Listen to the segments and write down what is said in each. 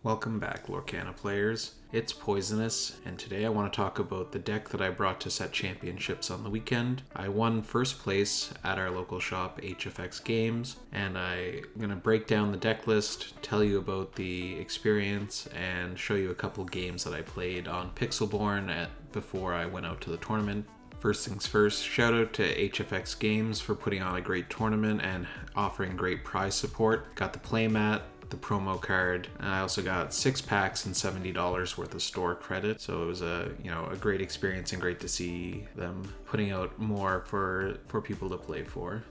Welcome back, Lorcana players. It's Poisonous, and today I want to talk about the deck that I brought to Set Championships on the weekend. I won first place at our local shop, HFX Games, and I'm going to break down the deck list, tell you about the experience, and show you a couple games that I played on Pixelborn before I went out to the tournament. First things first, shout out to HFX Games for putting on a great tournament and offering great prize support. Got the playmat, the promo card, and I also got 6 packs and $70 worth of store credit. So it was a great experience and great to see them putting out more for people to play for.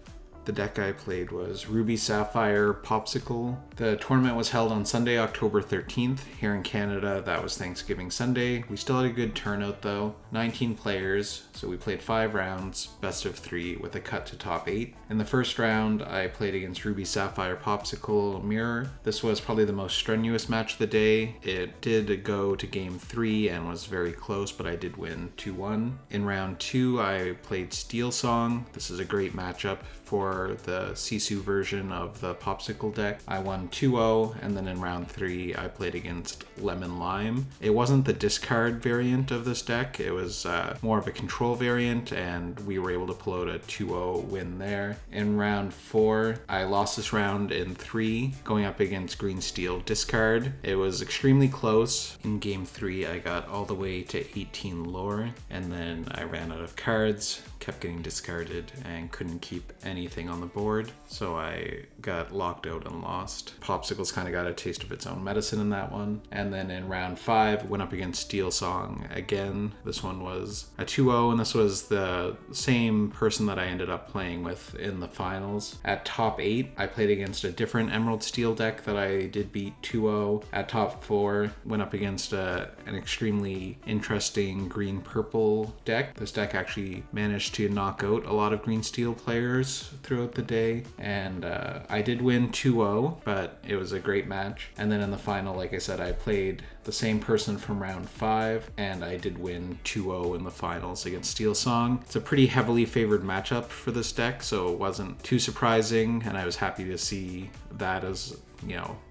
The deck I played was Ruby, Sapphire, Pawpsicle. The tournament was held on Sunday, October 13th. Here in Canada, that was Thanksgiving Sunday. We still had a good turnout though. 19 players, so we played 5 rounds, best of 3 with a cut to top 8. In the first round, I played against Ruby, Sapphire, Pawpsicle, Mirror. This was probably the most strenuous match of the day. It did go to game 3 and was very close, but I did win 2-1. In round 2, I played Steel Song. This is a great matchup for the Sisu version of the Pawpsicle deck. I won 2-0, and then in round 3 I played against Lemon Lime. It wasn't the discard variant of this deck, it was more of a control variant, and we were able to pull out a 2-0 win there. In round 4, I lost this round in 3, going up against Green Steel Discard. It was extremely close. In game 3 I got all the way to 18 lore, and then I ran out of cards, kept getting discarded, and couldn't keep anything on the board, so I got locked out and lost. Pawpsicle's kind of got a taste of its own medicine in that one. And then in round 5, went up against Steel Song again. This one was a 2-0, and this was the same person that I ended up playing with in the finals. At top 8, I played against a different Emerald Steel deck that I did beat 2-0. At top 4, went up against an extremely interesting green-purple deck. This deck actually managed to knock out a lot of green steel players throughout the day, and I did win 2-0, but it was a great match. And then in the final, like I said, I played the same person from round 5, and I did win 2-0 in the finals against Steel Song. It's a pretty heavily favored matchup for this deck, so it wasn't too surprising, and I was happy to see that as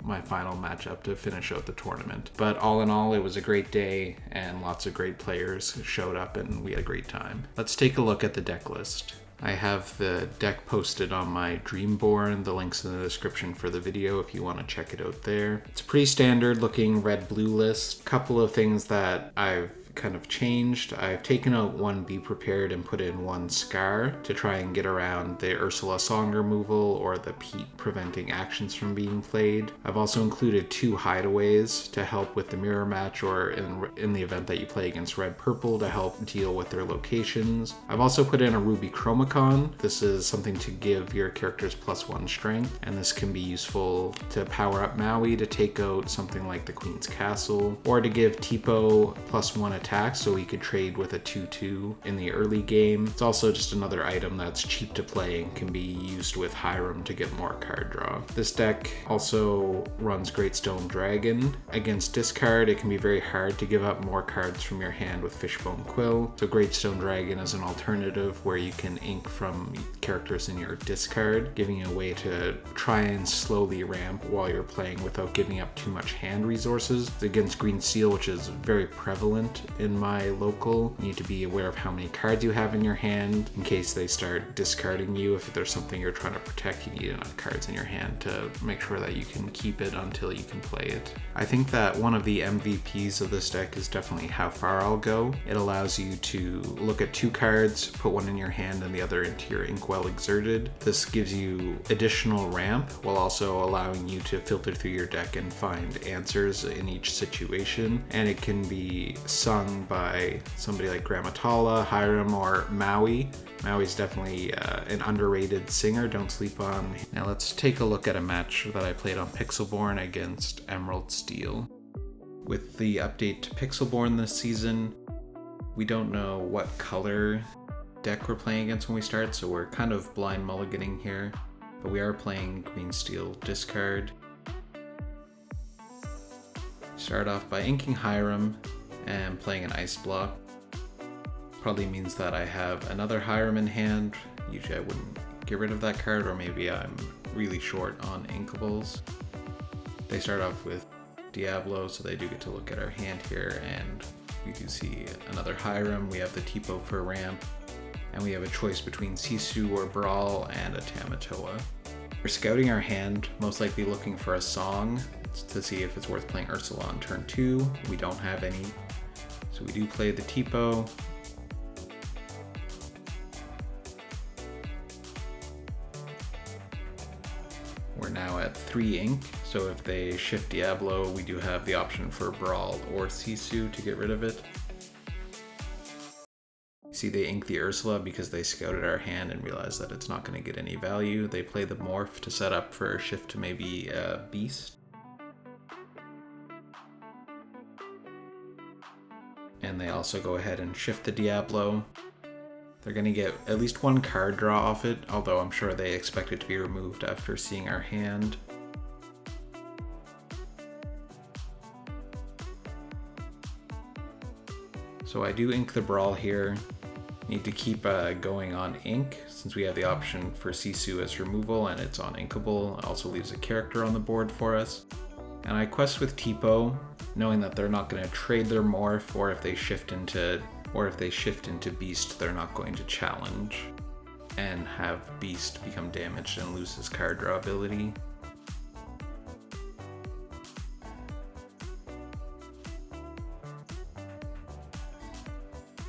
my final matchup to finish out the tournament. But all in all, it was a great day, and lots of great players showed up, and we had a great time. Let's take a look at the deck list. I have the deck posted on my Dreamborn. The link's in the description for the video if you want to check it out there. It's a pretty standard looking red-blue list. Couple of things that I've kind of changed. I've taken out 1 Be Prepared and put in 1 Scar to try and get around the Ursula Song removal or the Peat preventing actions from being played. I've also included 2 Hideaways to help with the mirror match, or in the event that you play against Red Purple, to help deal with their locations. I've also put in a Ruby Chromacon. This is something to give your characters +1 strength, and this can be useful to power up Maui to take out something like the Queen's Castle, or to give Tipo +1 attack so he could trade with a 2-2 in the early game. It's also just another item that's cheap to play and can be used with Hiram to get more card draw. This deck also runs Great Stone Dragon. Against discard, it can be very hard to give up more cards from your hand with Fishbone Quill, so Great Stone Dragon is an alternative where you can ink from characters in your discard, giving you a way to try and slowly ramp while you're playing without giving up too much hand resources. Against Green Steel, which is very prevalent in my local, you need to be aware of how many cards you have in your hand in case they start discarding you. If there's something you're trying to protect, you need enough cards in your hand to make sure that you can keep it until you can play it. I think that one of the MVPs of this deck is definitely How Far I'll Go. It allows you to look at 2 cards, put one in your hand and the other into your Inkwell Exerted. This gives you additional ramp while also allowing you to filter through your deck and find answers in each situation, and it can be sung by somebody like Grammatala, Hiram, or Maui. Maui's definitely an underrated singer, don't sleep on. Now let's take a look at a match that I played on Pixelborn against Emerald Steel. With the update to Pixelborn this season, we don't know what color deck we're playing against when we start, so we're kind of blind mulliganing here, but we are playing Green Steel Discard. Start off by inking Hiram and playing an Ice Block. Probably means that I have another Hiram in hand. Usually I wouldn't get rid of that card, or maybe I'm really short on inkables. They start off with Diablo, so they do get to look at our hand here, and we do see another Hiram. We have the Tipo for ramp, and we have a choice between Sisu or Brawl and a Tamatoa. We're scouting our hand, most likely looking for a song to see if it's worth playing Ursula on turn 2. We don't have any, so we do play the Tipo. We're now at 3 ink, so if they shift Diablo, we do have the option for Brawl or Sisu to get rid of it. See, they ink the Ursula because they scouted our hand and realized that it's not going to get any value. They play the Morph to set up for a shift to maybe a Beast. And they also go ahead and shift the Diablo. They're going to get at least 1 card draw off it, although I'm sure they expect it to be removed after seeing our hand. So I do ink the Brawl here. Need to keep going on ink since we have the option for Sisu as removal and it's on inkable. It also leaves a character on the board for us. And I quest with Tipo, knowing that they're not going to trade their Morph, or if they shift into Beast, they're not going to challenge and have Beast become damaged and lose his card draw ability.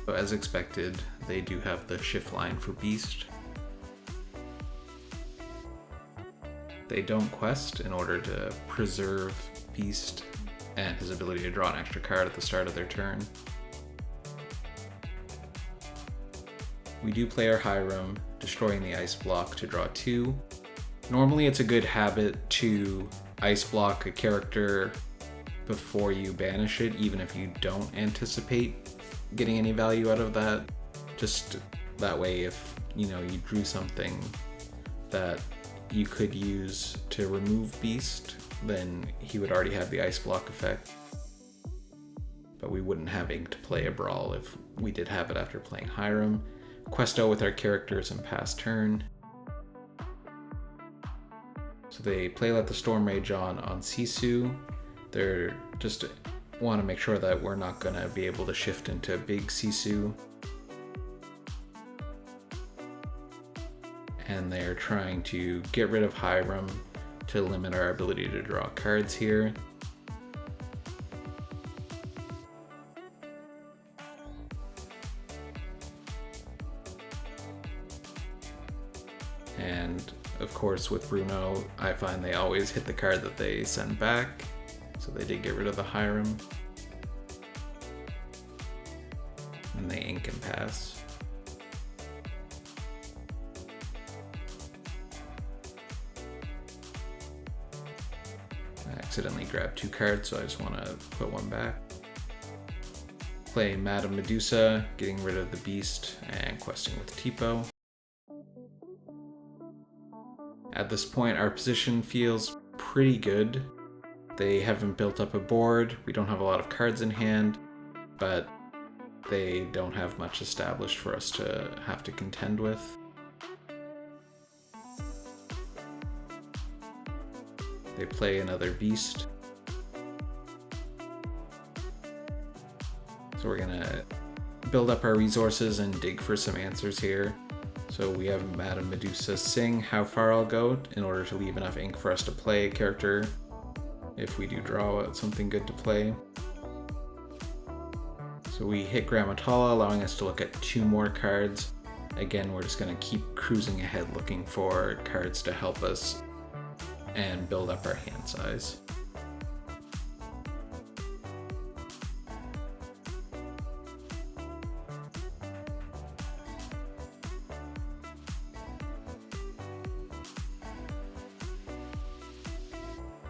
So as expected, they do have the shift line for Beast. They don't quest in order to preserve Beast and his ability to draw an extra card at the start of their turn. We do play our Hiram, destroying the ice block to draw 2. Normally it's a good habit to ice block a character before you banish it, even if you don't anticipate getting any value out of that. Just that way, if you drew something that you could use to remove Beast, then he would already have the ice block effect. But we wouldn't have ink to play a Brawl if we did have it after playing Hiram. Quest out with our characters and pass turn. So they play Let the Storm Rage on Sisu. They're just want to make sure that we're not going to be able to shift into big Sisu. And they're trying to get rid of Hiram to limit our ability to draw cards here. And of course with Bruno, I find they always hit the card that they send back. So they did get rid of the Hiram. And they ink and pass. I accidentally grabbed 2 cards, so I just want to put 1 back. Play Madame Medusa, getting rid of the Beast and questing with Tipo. At this point, our position feels pretty good. They haven't built up a board, we don't have a lot of cards in hand, but they don't have much established for us to have to contend with. They play another Beast. So we're gonna build up our resources and dig for some answers here. So we have Madame Medusa sing How Far I'll Go in order to leave enough ink for us to play a character if we do draw something good to play. So we hit Grammatala, allowing us to look at 2 more cards. Again, we're just going to keep cruising ahead looking for cards to help us and build up our hand size.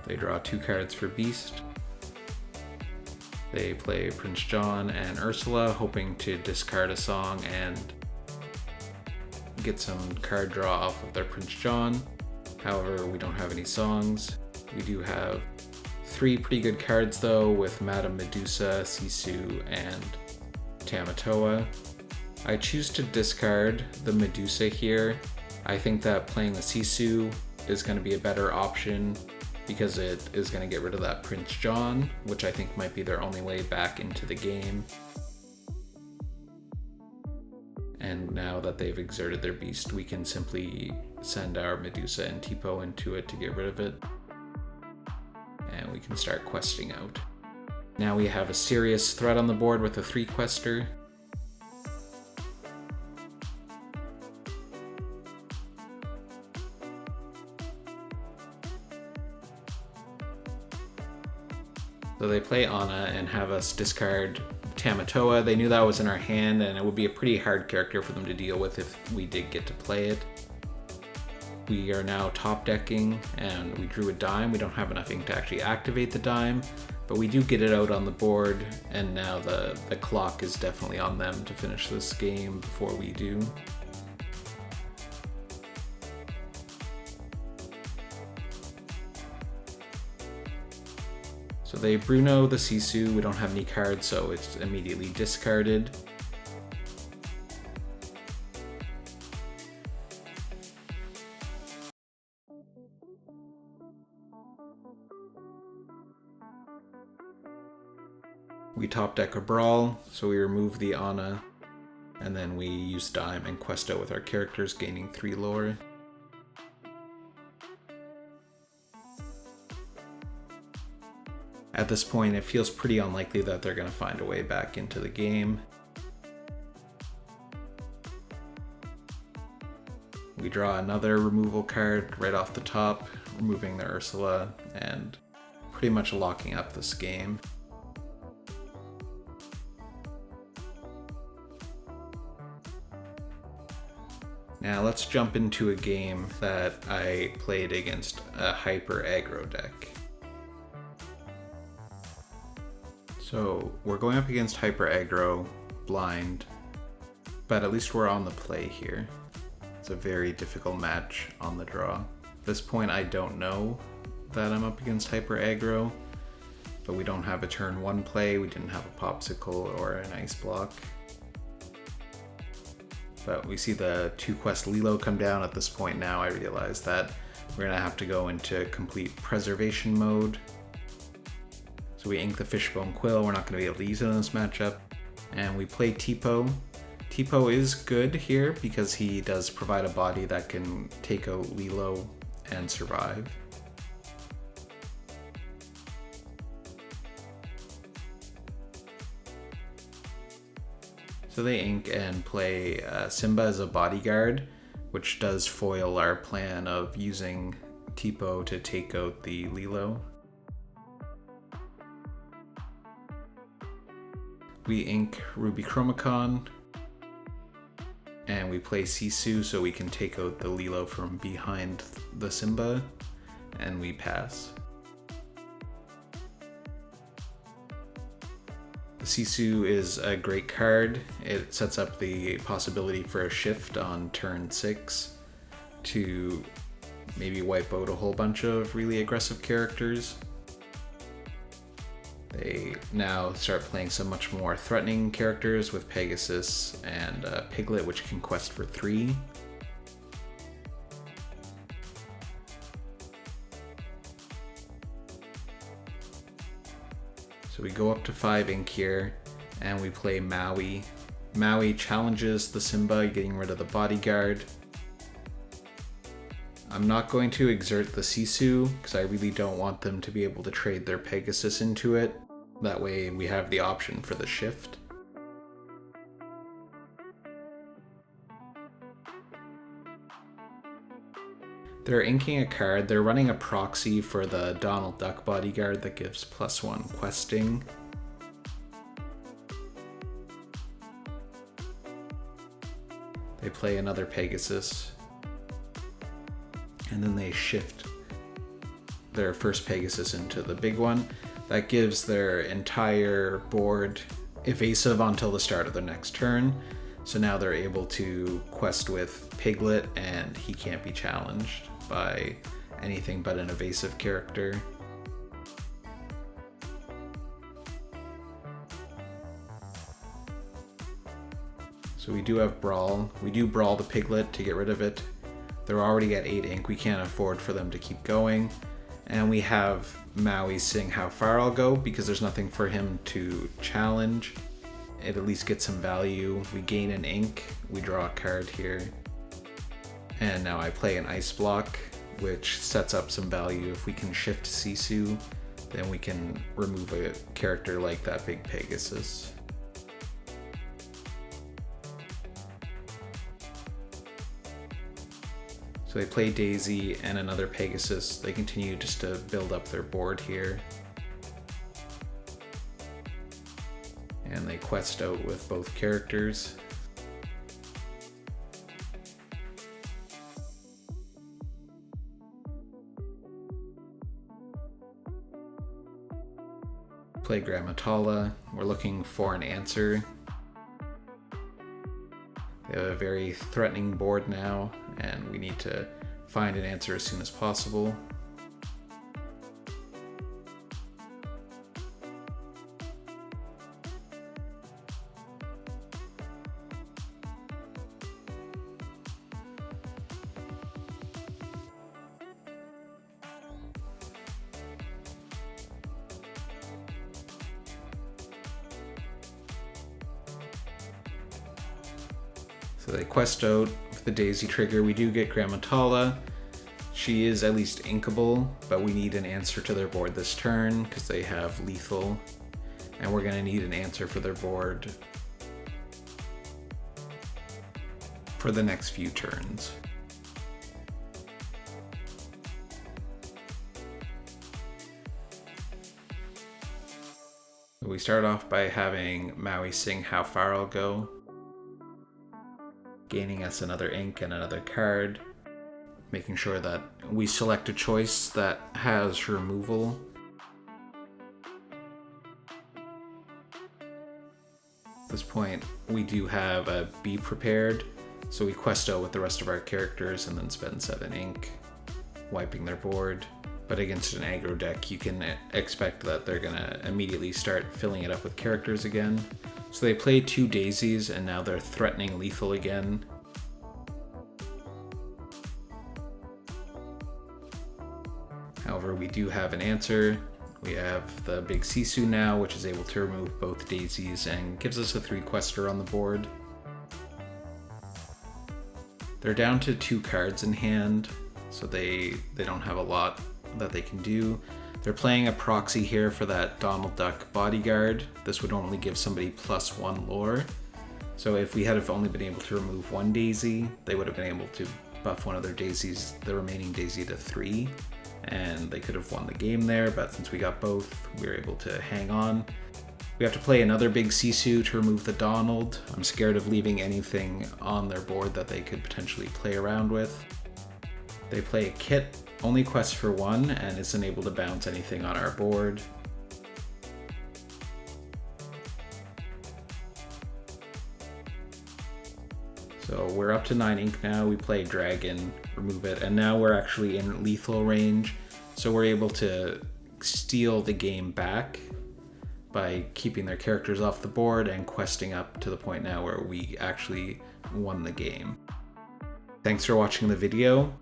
They draw 2 cards for Beast. They play Prince John and Ursula, hoping to discard a song and get some card draw off of their Prince John. However, we don't have any songs. We do have 3 pretty good cards though, with Madame Medusa, Sisu, and Tamatoa. I choose to discard the Medusa here. I think that playing the Sisu is going to be a better option because it is going to get rid of that Prince John, which I think might be their only way back into the game. And now that they've exerted their beast, we can simply send our Medusa and Tipo into it to get rid of it. And we can start questing out. Now we have a serious threat on the board with a 3-quester. So they play Anna and have us discard Tamatoa. They knew that was in our hand, and it would be a pretty hard character for them to deal with if we did get to play it. We are now top decking, and we drew a dime. We don't have enough ink to actually activate the dime, but we do get it out on the board, and now the clock is definitely on them to finish this game before we do. So they Bruno the Sisu. We don't have any cards, so it's immediately discarded. We top deck a Brawl, so we remove the Anna, and then we use Dime and quest out with our characters, gaining 3 lore. At this point, it feels pretty unlikely that they're going to find a way back into the game. We draw another removal card right off the top, removing the Ursula and pretty much locking up this game. Now let's jump into a game that I played against a hyper aggro deck. So we're going up against hyper aggro, blind, but at least we're on the play here. It's a very difficult match on the draw. At this point I don't know that I'm up against hyper aggro, but we don't have a turn 1 play, we didn't have a Pawpsicle or an ice block. But we see the 2-quest Lilo come down. At this point now I realize that we're gonna have to go into complete preservation mode. So we ink the Fishbone Quill. We're not going to be able to use it in this matchup. And we play Tipo. Tipo is good here because he does provide a body that can take out Lilo and survive. So they ink and play Simba as a bodyguard, which does foil our plan of using Tipo to take out the Lilo. We ink Ruby Chromacon, and we play Sisu so we can take out the Lilo from behind the Simba, and we pass. The Sisu is a great card. It sets up the possibility for a shift on turn 6 to maybe wipe out a whole bunch of really aggressive characters. They now start playing some much more threatening characters with Pegasus and Piglet, which can quest for 3. So we go up to 5 ink here, and we play Maui. Maui challenges the Simba, getting rid of the bodyguard. I'm not going to exert the Sisu, because I really don't want them to be able to trade their Pegasus into it. That way we have the option for the shift. They're inking a card. They're running a proxy for the Donald Duck bodyguard that gives +1 questing. They play another Pegasus. And then they shift their first Pegasus into the big one. That gives their entire board evasive until the start of the next turn. So now they're able to quest with Piglet, and he can't be challenged by anything but an evasive character. So we do have Brawl. We do Brawl the Piglet to get rid of it. They're already at 8 ink. We can't afford for them to keep going. And we have Maui saying how far I'll go because there's nothing for him to challenge. It at least gets some value. We gain an ink, we draw a card here. And now I play an ice block, which sets up some value. If we can shift Sisu, then we can remove a character like that big Pegasus. So they play Daisy and another Pegasus. They continue just to build up their board here. And they quest out with both characters. Play Grammatala. We're looking for an answer. They have a very threatening board now, and we need to find an answer as soon as possible. So they quest out with the Daisy trigger. We do get Grammatala. She is at least inkable, but we need an answer to their board this turn because they have lethal. And we're gonna need an answer for their board for the next few turns. We start off by having Maui sing How Far I'll Go, gaining us another ink and another card, making sure that we select a choice that has removal. At this point, we do have a Be Prepared, so we quest out with the rest of our characters and then spend 7 ink, wiping their board. But against an aggro deck, you can expect that they're gonna immediately start filling it up with characters again. So they play 2 Daisies and now they're threatening lethal again. However, we do have an answer. We have the big Sisu now, which is able to remove both Daisies and gives us a 3-quester on the board. They're down to 2 cards in hand, so they don't have a lot that they can do. They're playing a proxy here for that Donald Duck bodyguard. This would only give somebody +1 lore. So if we had have only been able to remove 1 Daisy, they would have been able to buff one of their Daisies, the remaining Daisy, to 3. And they could have won the game there, but since we got both, we were able to hang on. We have to play another big Sisu to remove the Donald. I'm scared of leaving anything on their board that they could potentially play around with. They play a Kit, only quests for 1, and isn't able to bounce anything on our board. So we're up to 9 ink now. We play Dragon, remove it, and now we're actually in lethal range. So we're able to steal the game back by keeping their characters off the board and questing up to the point now where we actually won the game. Thanks for watching the video.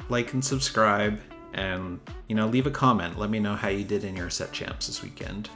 Like and subscribe, and leave a comment. Let me know how you did in your set champs this weekend.